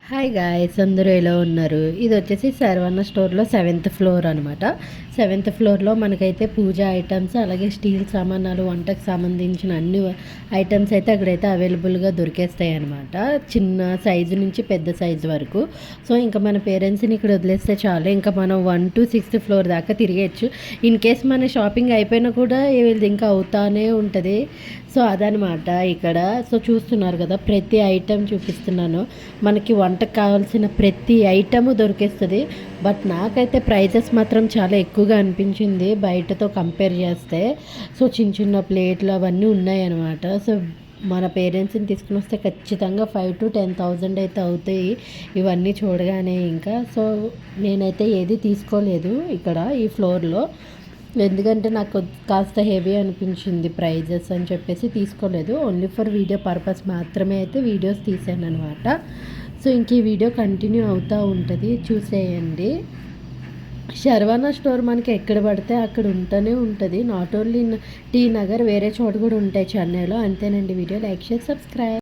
Hi guys, అందరూ ఎలా ఉన్నారు? ఇది వచ్చేసి శరవణ స్టోర్లో 7th ఫ్లోర్ అనమాట. 7th ఫ్లోర్లో మనకైతే పూజ ఐటమ్స్, అలాగే స్టీల్ సామానాలు, వంటకు సంబంధించిన అన్ని ఐటమ్స్ అయితే అక్కడైతే అవైలబుల్గా దొరికేస్తాయి అనమాట. చిన్న సైజు నుంచి పెద్ద సైజు వరకు. సో ఇంకా మన పేరెంట్స్ని ఇక్కడ వదిలేస్తే చాలు, ఇంకా మనం 1 to 6th ఫ్లోర్ దాకా తిరిగేయచ్చు. ఇన్ కేస్ మన షాపింగ్ అయిపోయినా కూడా ఇది ఇంకా అవుతానే ఉంటుంది. సో అదనమాట ఇక్కడ. సో చూస్తున్నారు కదా, ప్రతి ఐటెం చూపిస్తున్నాను. మనకి వంటకు కావాల్సిన ప్రతి ఐటము దొరికేస్తుంది. బట్ నాకైతే ప్రైజెస్ మాత్రం చాలా ఎక్కువగా అనిపించింది బయటతో కంపేర్ చేస్తే. సో చిన్న చిన్న ప్లేట్లు అవన్నీ ఉన్నాయన్నమాట. సో మన పేరెంట్స్ని తీసుకుని వస్తే ఖచ్చితంగా 5 to 10,000 అయితే అవుతాయి ఇవన్నీ చూడగానే. ఇంకా సో నేనైతే ఏది తీసుకోలేదు ఇక్కడ ఈ ఫ్లోర్లో, ఎందుకంటే నాకు కాస్త హెవీ అనిపించింది ప్రైజెస్ అని చెప్పేసి తీసుకోలేదు. ఓన్లీ ఫర్ వీడియో పర్పస్ మాత్రమే అయితే వీడియోస్ తీసాను అనమాట. సో ఇంక ఈ వీడియో కంటిన్యూ అవుతూ ఉంటుంది, చూసేయండి. శర్వానా స్టోర్ మనకి ఎక్కడ పడితే అక్కడ ఉంటూనే ఉంటుంది. నాట్ ఓన్లీ టీ నగర్, వేరే చోట కూడా ఉంటాయి చెన్నైలో. అంతేనండి. వీడియో లైక్ చేసి సబ్స్క్రైబ్.